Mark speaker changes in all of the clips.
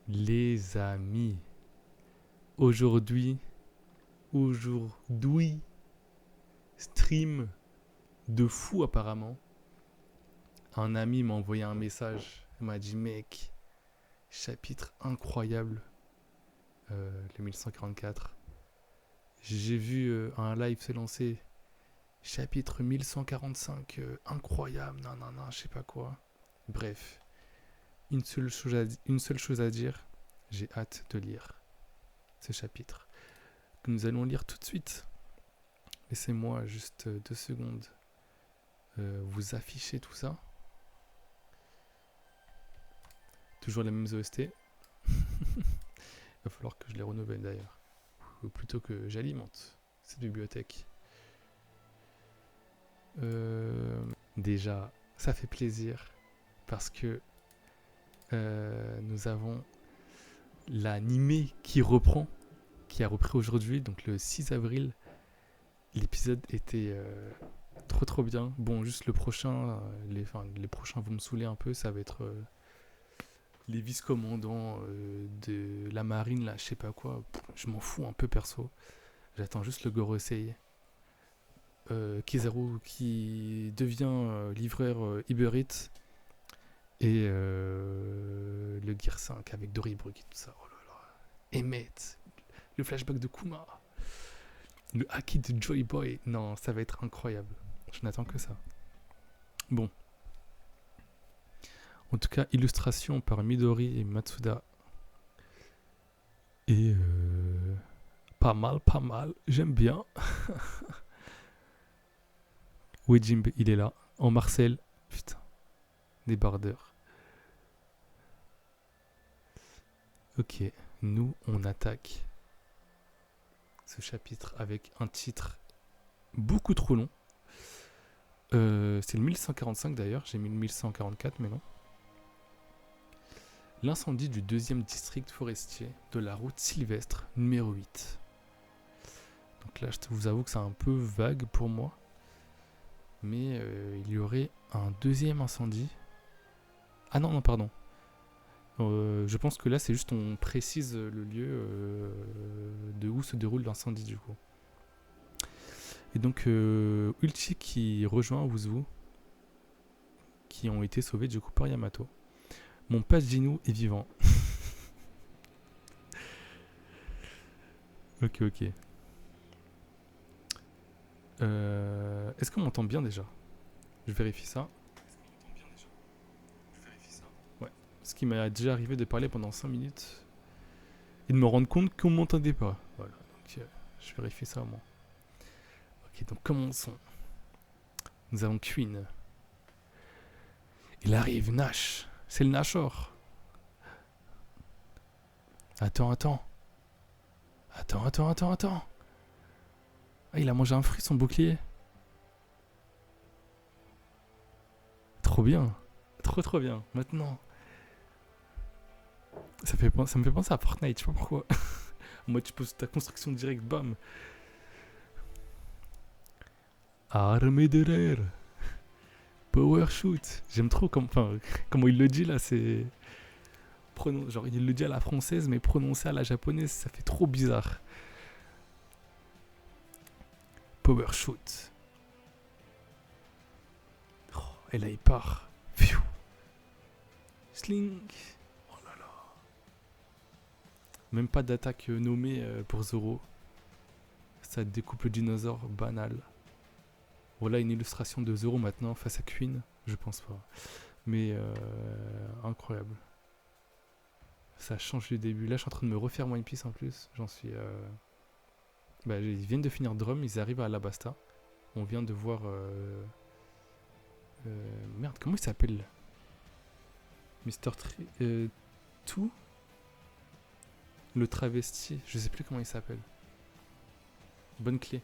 Speaker 1: Les amis, aujourd'hui, aujourd'hui, stream de fou apparemment. Un ami m'a envoyé un message, il m'a dit mec, chapitre incroyable, le 1144. J'ai vu un live se lancer, chapitre 1145, incroyable, non, non, non, je sais pas quoi. Bref, une seule chose à dire, j'ai hâte de lire ce chapitre, que nous allons lire tout de suite. Laissez-moi juste 2 secondes vous afficher tout ça. Toujours les mêmes OST. Il va falloir que je les renouvelle d'ailleurs. Ou plutôt que j'alimente cette bibliothèque. Déjà, ça fait plaisir parce que nous avons l'animé qui reprend, qui a repris aujourd'hui, donc le 6 avril. L'épisode était trop trop bien. Bon, juste le prochain, les prochains vont me saouler un peu. Ça va être les vice-commandants de la marine, là, je sais pas quoi. Je m'en fous un peu perso. J'attends juste le Gorosei. Kizaru qui devient livreur Uber Eats. Et le Gear 5 avec Doribruck et tout ça. Oh là là. Emmett. Le flashback de Kuma. Le haki de Joy Boy. Non, ça va être incroyable. Je n'attends que ça. Bon. En tout cas, illustration par Midori et Matsuda. Et pas mal, pas mal. J'aime bien. Wejimbe, il est là. En Marcel. Putain. Débardeur. Ok. Nous, on attaque ce chapitre avec un titre beaucoup trop long. C'est le 1145 d'ailleurs. J'ai mis le 1144, mais non. L'incendie du 2e district forestier de la route Sylvestre numéro 8. Donc là, je vous avoue que c'est un peu vague pour moi. Mais il y aurait un 2e incendie. Ah non, non, pardon. Je pense que là, c'est juste on précise le lieu de où se déroule l'incendie du coup. Et donc, Ulchi qui rejoint Wuzu, qui ont été sauvés du coup par Yamato. Mon Pajinu est vivant. Ok, ok. Est-ce qu'on m'entend bien déjà? Je vérifie ça. Ouais. Ce qui m'a déjà arrivé de parler pendant 5 minutes et de me rendre compte qu'on m'entendait pas. Voilà, donc je vérifie ça au moins. Ok, donc commençons. Nous avons Queen. Il arrive, Nash. C'est le Nashor. Attends. Ah, il a mangé un fruit, son bouclier. Trop bien. Trop bien. Maintenant. Ça me fait penser à Fortnite, je sais pas pourquoi. Moi, tu poses ta construction directe, bam. Armée de l'air. Power shoot. J'aime trop comment il le dit là, c'est. Genre, il le dit à la française, mais prononcé à la japonaise, ça fait trop bizarre. Power shoot. Oh, et là, il part. Pfiou. Sling. Oh là là. Même pas d'attaque nommée pour Zoro. Ça découpe le dinosaure banal. Voilà une illustration de Zoro maintenant face à Queen. Je pense pas. Mais incroyable. Ça change du début. Là, je suis en train de me refaire One Piece en plus. J'en suis. Ils viennent de finir Drum. Ils arrivent à Alabasta. On vient de voir. Merde, comment il s'appelle? Mister Two. Le travesti. Je sais plus comment il s'appelle. Bonne clé.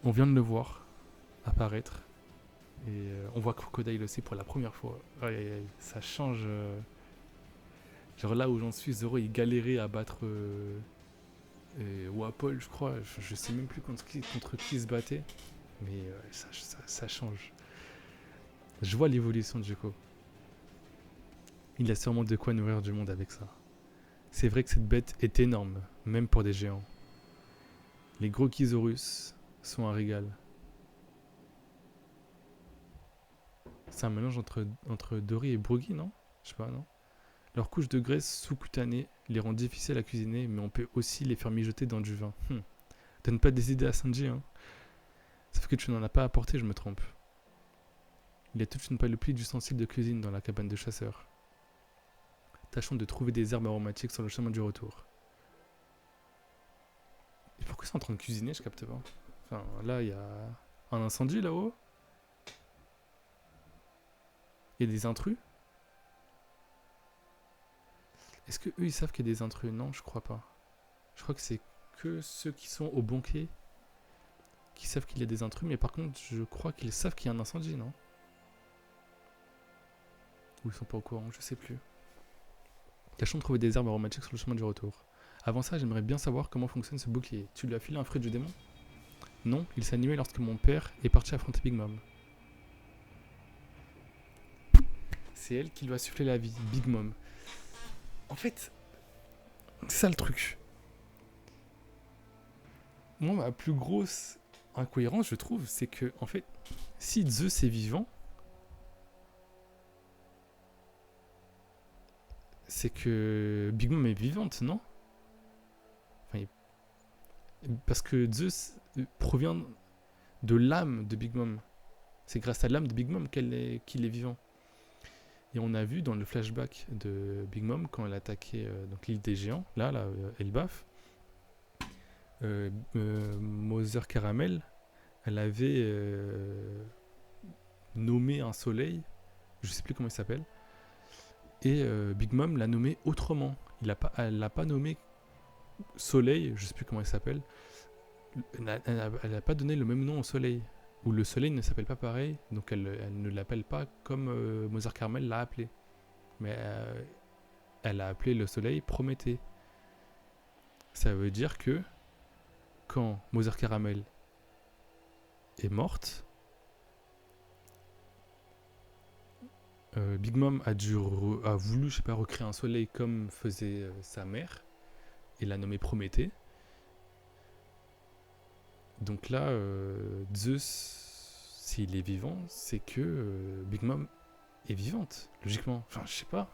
Speaker 1: On vient de le voir apparaître. Et on voit Crocodile aussi pour la première fois. Ça change. Genre là où j'en suis, Zoro il galérait à battre Wapol, je crois. Je sais même plus contre qui il se battait. Mais ça change. Je vois l'évolution de Jeko. Il a sûrement de quoi nourrir du monde avec ça. C'est vrai que cette bête est énorme, même pour des géants. Les gros Chisaurus sont un régal. C'est un mélange entre Dory et Broggy, non? Je sais pas, non? Leur couche de graisse sous-cutanée les rend difficiles à cuisiner, mais on peut aussi les faire mijoter dans du vin. Donne pas des idées à Sanji, hein. Sauf que tu n'en as pas apporté, je me trompe. Il y a toute une panoplie d'ustensiles de cuisine dans la cabane de chasseur. Tâchons de trouver des herbes aromatiques sur le chemin du retour. Et pourquoi c'est en train de cuisiner, je capte pas. Enfin, là, il y a un incendie là-haut. Il y a des intrus. Est-ce que eux ils savent qu'il y a des intrus? Non, je crois pas. Je crois que c'est que ceux qui sont au banquet qui savent qu'il y a des intrus, mais par contre, je crois qu'ils savent qu'il y a un incendie, non? Ou ils sont pas au courant, je sais plus. Tâchons de trouver des herbes aromatiques sur le chemin du retour. Avant ça, j'aimerais bien savoir comment fonctionne ce bouclier. Tu lui as filé un fruit du démon? Non, il s'est animé lorsque mon père est parti affronter Big Mom. C'est elle qui lui a soufflé la vie, Big Mom. En fait, c'est ça le truc. Moi, ma plus grosse incohérence, je trouve, c'est que, en fait, si Zeus est vivant, c'est que Big Mom est vivante, non? Enfin, parce que Zeus provient de l'âme de Big Mom. C'est grâce à l'âme de Big Mom qu'il est vivant. Et on a vu dans le flashback de Big Mom, quand elle attaquait donc l'île des géants, là Elbaf, Mother Caramel, elle avait nommé un soleil, je sais plus comment il s'appelle, et Big Mom l'a nommé autrement. Elle l'a pas nommé soleil, je sais plus comment il s'appelle, elle n'a pas donné le même nom au soleil, où le soleil ne s'appelle pas pareil, donc elle ne l'appelle pas comme Mother Caramel l'a appelé. Mais elle a appelé le soleil Prométhée. Ça veut dire que quand Mother Caramel est morte, Big Mom a voulu, je sais pas, recréer un soleil comme faisait sa mère et l'a nommé Prométhée. Donc là, Zeus, s'il est vivant, c'est que Big Mom est vivante, logiquement. Enfin, je sais pas.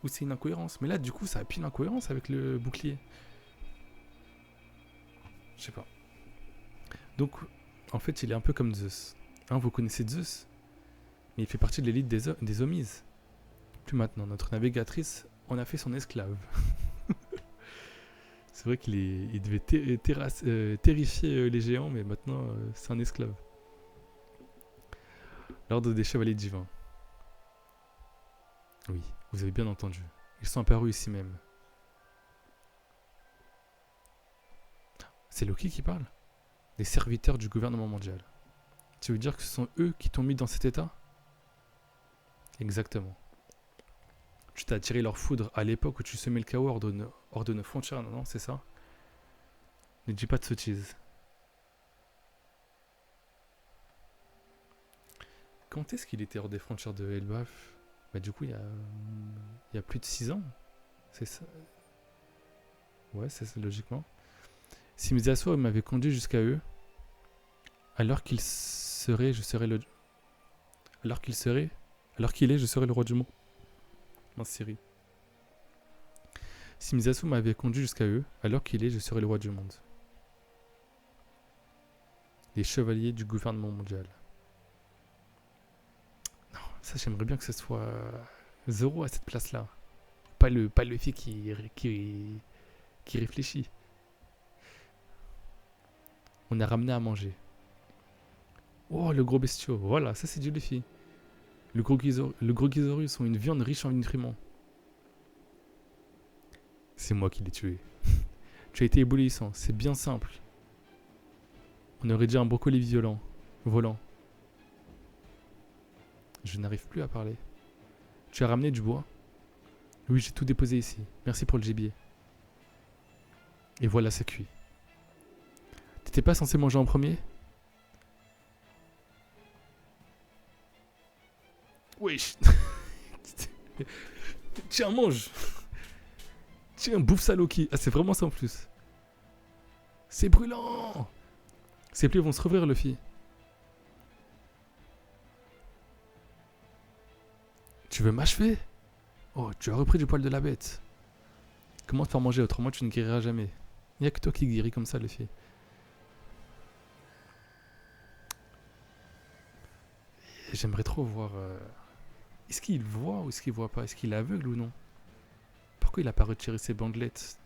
Speaker 1: Ou c'est une incohérence. Mais là, du coup, ça a pile incohérence avec le bouclier. Je sais pas. Donc, en fait, il est un peu comme Zeus. Hein, vous connaissez Zeus, mais il fait partie de l'élite des Omises. Plus maintenant, notre navigatrice en a fait son esclave. C'est vrai qu'il devait terrifier les géants, mais maintenant, c'est un esclave. L'ordre des chevaliers divins. Oui, vous avez bien entendu. Ils sont apparus ici même. C'est Loki qui parle? Les serviteurs du gouvernement mondial. Tu veux dire que ce sont eux qui t'ont mis dans cet état? Exactement. Tu t'as attiré leur foudre à l'époque où tu semais le chaos hors de nos frontières, non, c'est ça? Ne dis pas de sottises. Quand est-ce qu'il était hors des frontières de Elbaf? Bah du coup, il y a plus de 6 ans. C'est ça. Ouais, c'est ça, logiquement. Si mes assauts m'avaient conduit jusqu'à eux, alors qu'il serait, je serais le... Alors qu'il serait... Alors qu'il est, je serais le roi du monde. En Syrie. Si mes assauts m'avaient conduit jusqu'à eux, alors qu'il est, je serais le roi du monde. Les chevaliers du gouvernement mondial. Non, ça j'aimerais bien que ce soit Zoro à cette place-là. Pas le fille qui réfléchit. On a ramené à manger. Oh, le gros bestiau. Voilà, ça c'est du Luffy. Le gros Ghisaurus sont une viande riche en nutriments. C'est moi qui l'ai tué. Tu as été éblouissant, c'est bien simple. On aurait dit un brocoli volant. Je n'arrive plus à parler. Tu as ramené du bois? Oui, j'ai tout déposé ici. Merci pour le gibier. Et voilà, c'est cuit. T'étais pas censé manger en premier? Oui. Tiens, mange. Tiens, bouffe ça, Loki. Ah, c'est vraiment ça en plus. C'est brûlant. Ses plaies vont se rouvrir, Luffy. Tu veux m'achever? Oh, tu as repris du poil de la bête. Comment te faire manger, autrement tu ne guériras jamais. Il n'y a que toi qui guéris comme ça, Luffy. Et j'aimerais trop voir... Est-ce qu'il voit ou est-ce qu'il voit pas? Est-ce qu'il est aveugle ou non? Pourquoi il a pas retiré ses bandelettes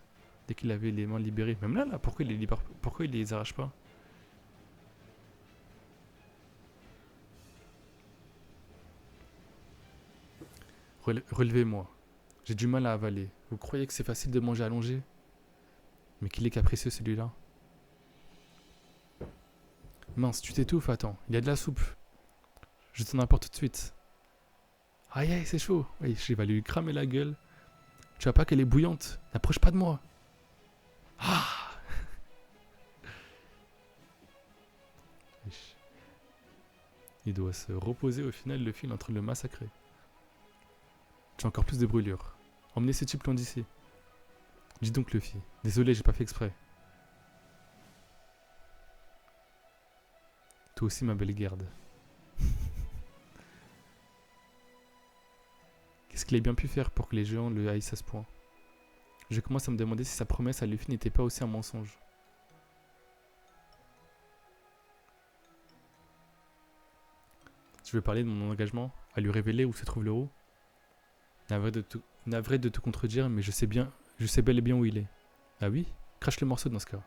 Speaker 1: dès qu'il avait les mains libérées? Même là, pourquoi il les libère... Pourquoi il les arrache pas? Relevez-moi. J'ai du mal à avaler. Vous croyez que c'est facile de manger allongé? Mais qu'il est capricieux celui-là. Mince, tu t'étouffes, attends. Il y a de la soupe. Je t'en apporte tout de suite. Aïe aïe, c'est chaud. Oui, il va lui cramer la gueule. Tu vois pas qu'elle est bouillante? N'approche pas de moi. Ah! Il doit se reposer au final, le fil entre le massacrer. Tu as encore plus de brûlures. Emmenez ce type loin d'ici. Dis donc, Luffy. Désolé, j'ai pas fait exprès. Toi aussi, ma belle garde. Qu'est-ce qu'il a bien pu faire pour que les géants le haïssent à ce point? Je commence à me demander si sa promesse à Luffy n'était pas aussi un mensonge. Tu veux parler de mon engagement à lui révéler où se trouve le héros? Navré de te contredire, mais je sais bel et bien où il est. Ah oui? Crache le morceau dans ce cas.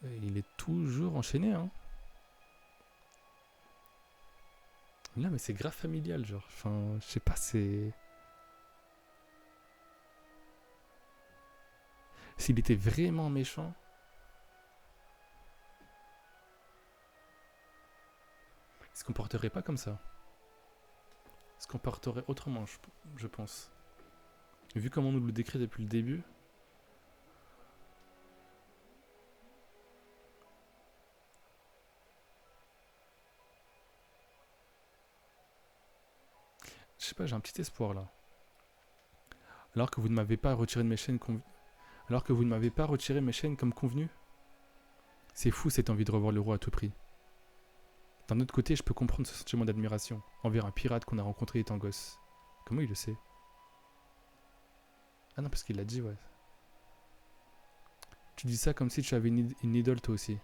Speaker 1: Et il est toujours enchaîné, hein. Là, mais c'est grave familial, genre. Enfin, je sais pas, c'est... S'il était vraiment méchant... Il se comporterait pas comme ça. Il se comporterait autrement, je pense. Vu comment on nous le décrit depuis le début... Je sais pas, j'ai un petit espoir là. Alors que vous ne m'avez pas retiré de mes chaînes Alors que vous ne m'avez pas retiré mes chaînes comme convenu. C'est fou cette envie de revoir le roi à tout prix. D'un autre côté, je peux comprendre ce sentiment d'admiration envers un pirate qu'on a rencontré étant gosse. Comment il le sait? Ah non, parce qu'il l'a dit, ouais. Tu dis ça comme si tu avais une idole toi aussi.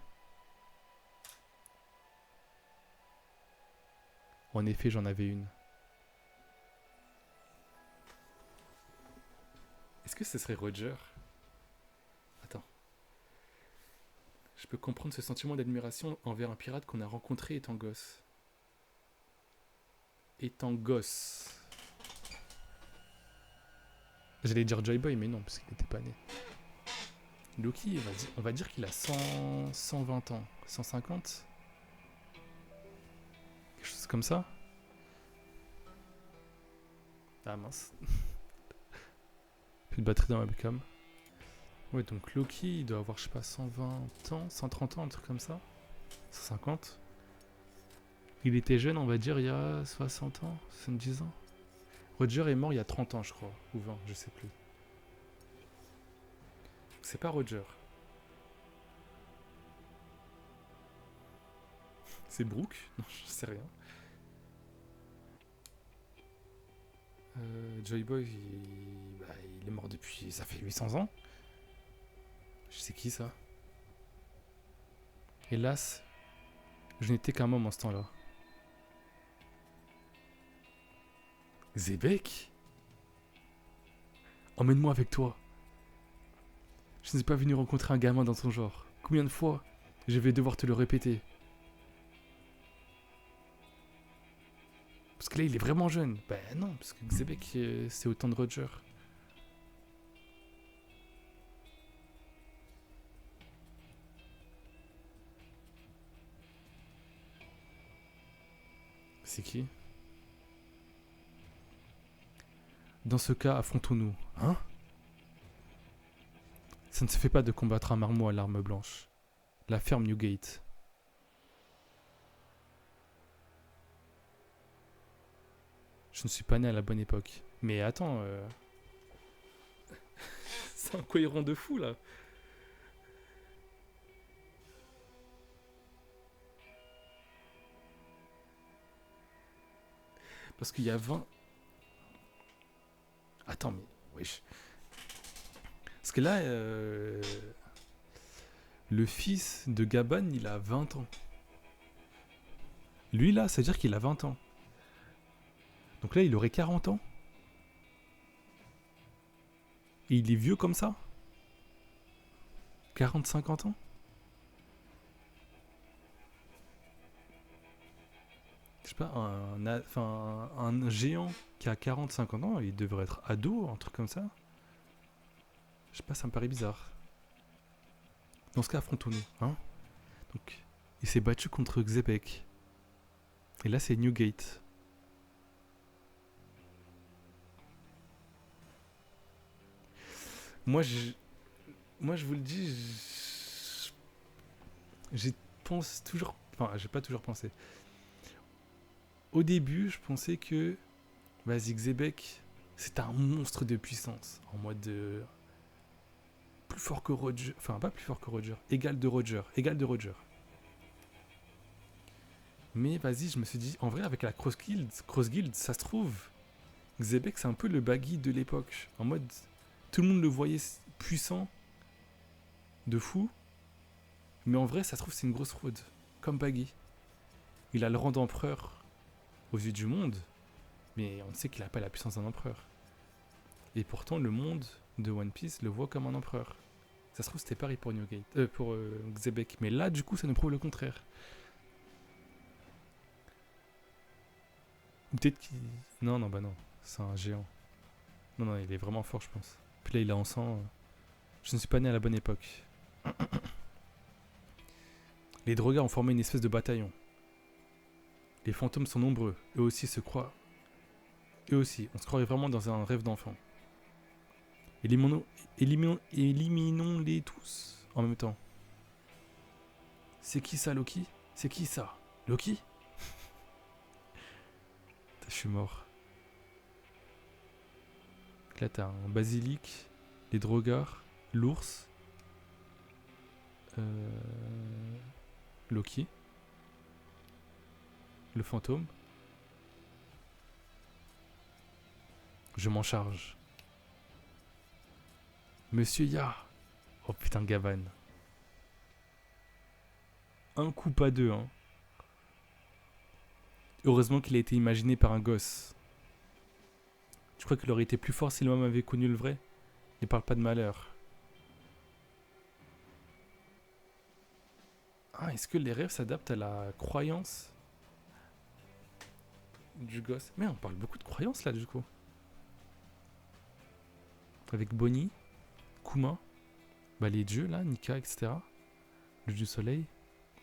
Speaker 1: En effet, j'en avais une. Est-ce que ce serait Roger? Attends. Je peux comprendre ce sentiment d'admiration envers un pirate qu'on a rencontré étant gosse. Étant gosse. J'allais dire Joy Boy, mais non, parce qu'il n'était pas né. Loki, on va dire qu'il a 120 ans. 150? Quelque chose comme ça? Ah mince. Plus de batterie dans ma webcam. Ouais, donc Loki, il doit avoir, je sais pas, 120 ans, 130 ans, un truc comme ça. 150. Il était jeune, on va dire, il y a 60 ans, 70 ans. Roger est mort il y a 30 ans, je crois. Ou 20, je sais plus. C'est pas Roger. C'est Brooke? Non, je sais rien. Joy Boy, il est mort depuis... Ça fait 800 ans. Je sais qui ça? Hélas, je n'étais qu'un homme en ce temps-là. Zebek? Emmène-moi avec toi. Je ne suis pas venu rencontrer un gamin dans son genre. Combien de fois je vais devoir te le répéter? Parce que là, il est vraiment jeune. Ben non, parce que Xebec, c'est autant de Roger. C'est qui? Dans ce cas, affrontons-nous. Hein? Ça ne se fait pas de combattre un marmot à l'arme blanche. La ferme Newgate. Je ne suis pas né à la bonne époque, Mais attends, c'est incohérent de fou là. Parce qu'il y a 20. Attends, mais. Wesh. Parce que là, le fils de Gabon, il a 20 ans. Lui là, ça veut dire qu'il a 20 ans. Donc là, il aurait 40 ans. Et il est vieux comme ça 40-50 ans. Je sais pas, un géant qui a 40-50 ans, il devrait être ado, un truc comme ça. Je sais pas, ça me paraît bizarre. Dans ce cas, affrontons-nous. Hein. Donc, il s'est battu contre Xebec. Et là, c'est Newgate. Moi, je vous le dis, j'y pense toujours. Enfin, j'ai pas toujours pensé. Au début, je pensais que vas-y, Xebec, c'était un monstre de puissance. En mode de. Plus fort que Roger. Enfin, pas plus fort que Roger. Égal de Roger. Égal de Roger. Mais vas-y, je me suis dit, en vrai, avec la Cross Guild, ça se trouve, Xebec, c'est un peu le Baggy de l'époque. En mode, tout le monde le voyait puissant, de fou. Mais en vrai, ça se trouve, c'est une grosse fraude. Comme Baggy. Il a le rang d'empereur aux yeux du monde. Mais on sait qu'il n'a pas la puissance d'un empereur. Et pourtant, le monde de One Piece le voit comme un empereur. Ça se trouve, c'était pareil pour Newgate, pour Xebec. Mais là, du coup, ça nous prouve le contraire. Peut-être qu'il. Non, non, bah non. C'est un géant. Non, non, il est vraiment fort, je pense. Puis là, il a en sang. Je ne suis pas né à la bonne époque. Les drogas ont formé une espèce de bataillon. Les fantômes sont nombreux. Eux aussi se croient. Eux aussi, on se croirait vraiment dans un rêve d'enfant. Éliminons-les tous en même temps. C'est qui ça, Loki? C'est qui ça? Loki? Je suis mort. Là, t'as un basilic, les drogars, l'ours, Loki, le fantôme. Je m'en charge. Monsieur Ya. Oh putain, Gavan. Un coup, pas deux, hein. Heureusement qu'il a été imaginé par un gosse. Je crois qu'il aurait été plus fort si l'homme avait connu le vrai. Ne parle pas de malheur. Ah, est-ce que les rêves s'adaptent à la croyance du gosse? Mais on parle beaucoup de croyances là, du coup. Avec Bonnie, Kuma, bah les dieux là, Nika, etc. Le dieu soleil.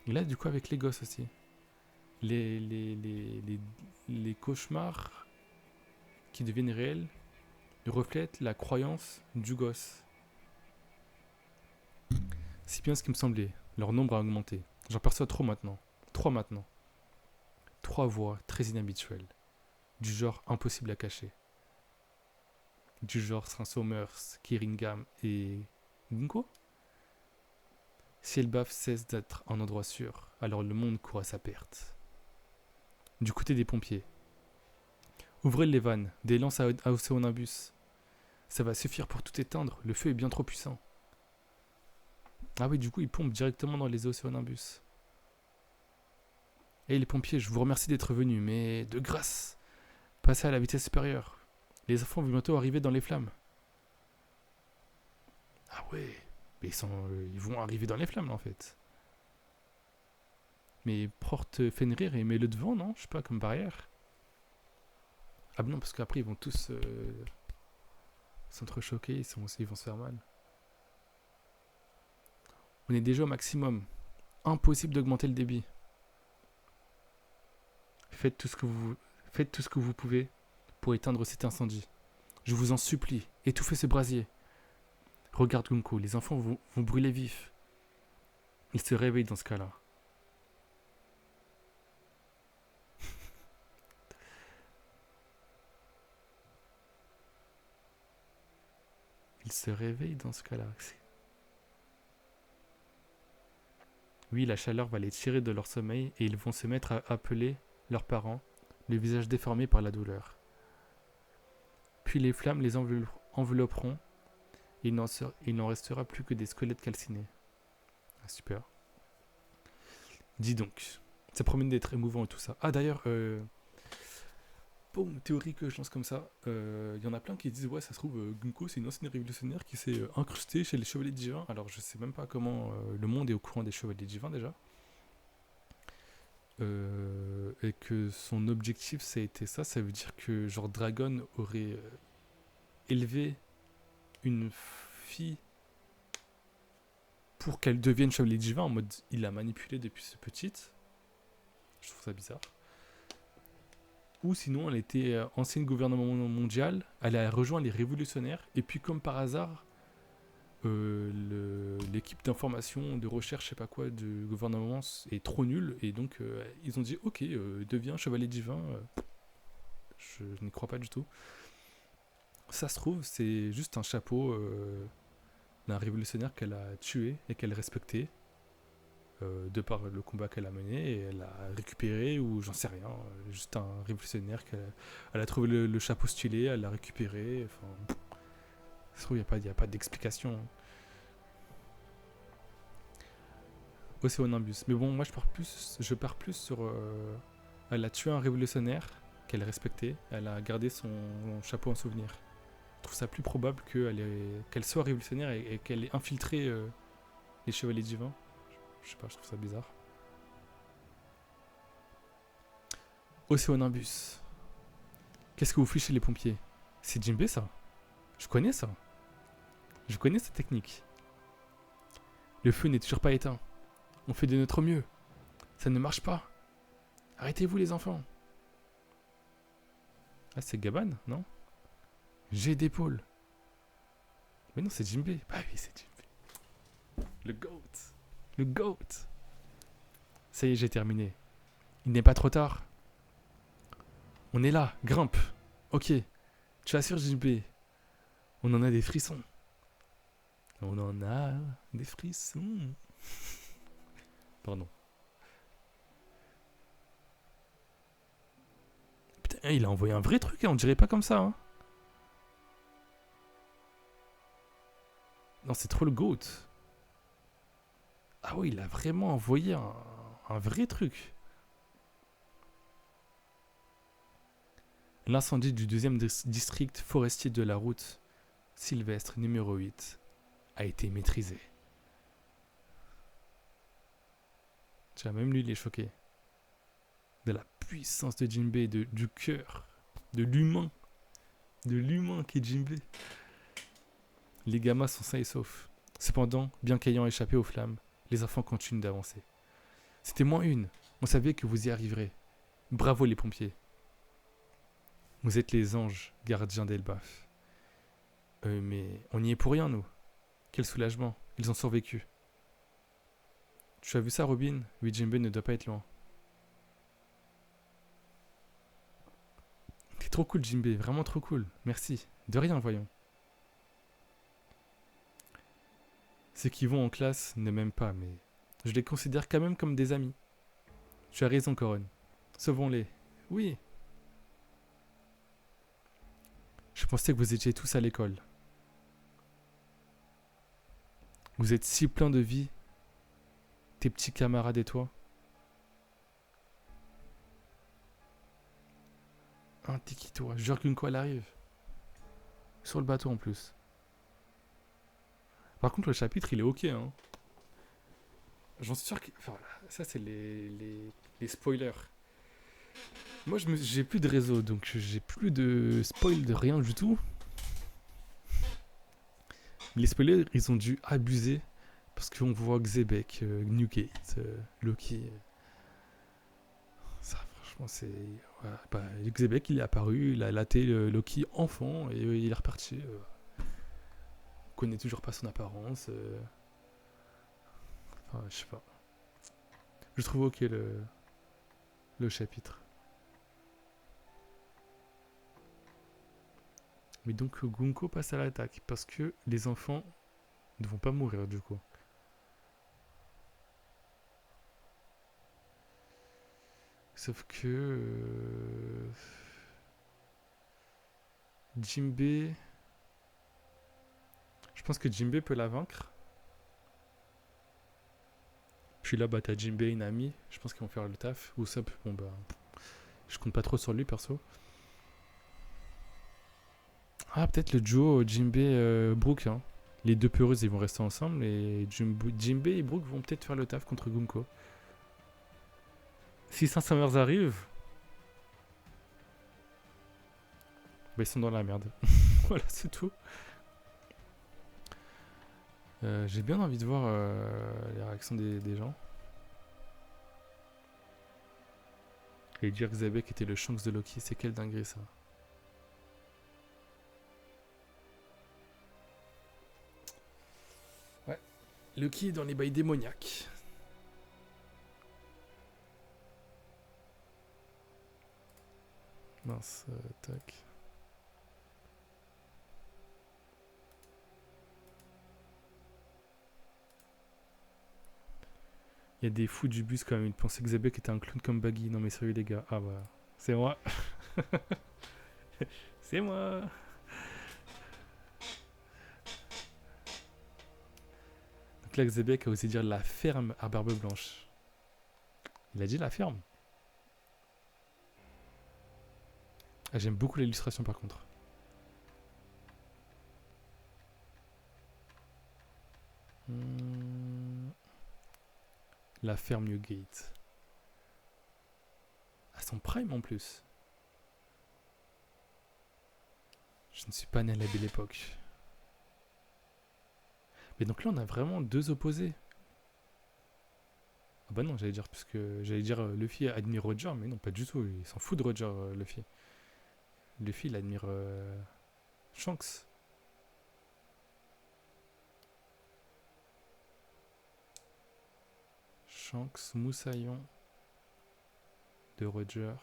Speaker 1: Et là, du coup, avec les gosses aussi. Les cauchemars qui deviennent réels reflètent la croyance du gosse. C'est bien ce qui me semblait. Leur nombre a augmenté. J'en perçois trop maintenant. 3 maintenant. 3 voix très inhabituelles. Du genre impossible à cacher. Du genre Saint-Somers, Kiringam et Gunko. Si Elbaf cesse d'être un endroit sûr, alors le monde court à sa perte. Du côté des pompiers. Ouvrez les vannes, des lances à Océanabus. Ça va suffire pour tout éteindre, le feu est bien trop puissant. Ah oui, du coup, ils pompent directement dans les Océanabus. Et les pompiers, je vous remercie d'être venus, mais de grâce, passez à la vitesse supérieure. Les enfants vont bientôt arriver dans les flammes. Ah ouais, mais ils vont arriver dans les flammes, là, en fait. Mais porte Fenrir et mets-le devant, non? Je sais pas, comme barrière. Ah non, parce qu'après, ils vont tous s'entrechoquer, ils vont se faire mal. On est déjà au maximum. Impossible d'augmenter le débit. Faites tout ce que vous pouvez pour éteindre cet incendie. Je vous en supplie, étouffez ce brasier. Regarde Gunko, les enfants vont brûler vifs. Ils se réveillent dans ce cas-là. Ils se réveillent dans ce cas-là. Oui, la chaleur va les tirer de leur sommeil et ils vont se mettre à appeler leurs parents, le visage déformé par la douleur. Puis les flammes les envelopperont et il n'en restera plus que des squelettes calcinés. Ah, super. Dis donc, ça promet d'être émouvant et tout ça. Ah d'ailleurs, boum, théorie que je lance comme ça, y en a plein qui disent ouais ça se trouve Gunko c'est une ancienne révolutionnaire qui s'est incrustée chez les chevaliers divins. Alors je sais même pas comment le monde est au courant des chevaliers divins déjà. Et que son objectif ça a été ça veut dire que genre Dragon aurait élevé une fille pour qu'elle devienne chevalier divin en mode il l'a manipulée depuis ce petite. Je trouve ça bizarre. Ou sinon elle était ancienne gouvernement mondial, elle a rejoint les révolutionnaires et puis comme par hasard l'équipe d'information, de recherche, je sais pas quoi, du gouvernement est trop nulle et donc ils ont dit ok, deviens chevalier divin. Je n'y crois pas du tout. Ça se trouve, c'est juste un chapeau d'un révolutionnaire qu'elle a tué et qu'elle respectait de par le combat qu'elle a mené et elle a récupéré ou j'en sais rien, juste un révolutionnaire elle a trouvé le chapeau stylé, elle l'a récupéré. Enfin, ça se trouve, il n'y a pas d'explication. Océanimbus. Mais bon, moi je pars plus sur. Elle a tué un révolutionnaire qu'elle respectait, elle a gardé son chapeau en souvenir. Je trouve ça plus probable qu'elle soit révolutionnaire et qu'elle ait infiltré les chevaliers divins. Je sais pas, je trouve ça bizarre. Océanimbus. Qu'est-ce que vous fichez les pompiers? C'est Jinbei ça? Je connais ça. Je connais cette technique. Le feu n'est toujours pas éteint. On fait de notre mieux. Ça ne marche pas. Arrêtez-vous les enfants. Ah c'est Gaban, non? J'ai d'épaule. Mais non c'est Jinbei. Bah oui c'est Jinbei. Le GOAT. Le GOAT. Ça y est j'ai terminé. Il n'est pas trop tard. On est là, grimpe. Ok. Tu assures Jinbei. On en a des frissons. On en a des frissons. Pardon. Putain, il a envoyé un vrai truc, hein, on dirait pas comme ça. Hein. Non, c'est trop le GOAT. Ah oui, il a vraiment envoyé un vrai truc. L'incendie du deuxième district forestier de la route Sylvestre numéro 8 a été maîtrisé. Tu vois, même lui, il est choqué. De la puissance de Jinbei, du cœur, de l'humain qui est Jinbei. Les gamins sont sains et saufs. Cependant, bien qu'ayant échappé aux flammes, les enfants continuent d'avancer. C'était moins une. On savait que vous y arriverez. Bravo les pompiers. Vous êtes les anges gardiens d'Elbaf. Mais on y est pour rien, nous. Quel soulagement. Ils ont survécu. Tu as vu ça, Robin? Oui, Jinbei ne doit pas être loin. T'es trop cool, Jinbei. Vraiment trop cool. Merci. De rien, voyons. Ceux qui vont en classe ne m'aiment pas, mais je les considère quand même comme des amis. Tu as raison, Coron. Sauvons-les. Oui. Je pensais que vous étiez tous à l'école. Vous êtes si plein de vie, tes petits camarades et toi. Un tiki toi, jure qu'une quoi elle arrive. Sur le bateau en plus. Par contre le chapitre il est ok hein. J'en suis sûr que. Enfin, ça c'est les spoilers. Moi j'ai plus de réseau donc j'ai plus de spoil de rien du tout. Les spoilers ils ont dû abuser parce qu'on voit Xebec, Newgate, Loki. Ça franchement c'est. Ouais, bah, Xebec il est apparu, il a laté Loki enfant et il est reparti. On connaît toujours pas son apparence. Enfin, je sais pas. Je trouve ok le chapitre. Mais donc Gunko passe à l'attaque parce que les enfants ne vont pas mourir du coup. Sauf que Jinbei, je pense que Jinbei peut la vaincre. Puis là, bah t'as Jinbei et Nami, je pense qu'ils vont faire le taf. Usopp, bon bah, je compte pas trop sur lui perso. Ah, peut-être le duo Jinbei-Brook. Hein. Les deux peureuses, ils vont rester ensemble et Jinbei et Brook vont peut-être faire le taf contre Gunko. Si Saint-Summers arrive, bah ils sont dans la merde. Voilà, c'est tout. J'ai bien envie de voir les réactions des gens. Et dire que Zebek était le Shanks de Loki, c'est quelle dinguerie ça. Ouais. Loki est dans les bails démoniaques. Mince, tac. Il y a des fous du bus quand même. Ils pensaient que Zebek était un clown comme Baggy. Non mais sérieux les gars. Ah bah, c'est moi. C'est moi. Donc là, Zebek a osé dire la ferme à Barbe Blanche. Il a dit la ferme. Ah, j'aime beaucoup l'illustration par contre. La ferme Newgate. À son prime en plus. Je ne suis pas né à la belle époque. Mais donc là, on a vraiment deux opposés. Ah bah non, j'allais dire, parce que j'allais dire Luffy admire Roger, mais non, pas du tout. Il s'en fout de Roger, Luffy. Luffy, il admire Shanks. Shanks, moussaillon de Roger.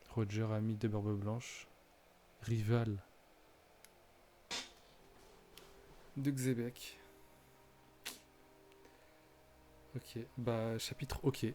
Speaker 1: Roger, ami de Barbe Blanche. Rival de Xebec. Ok, bah chapitre ok.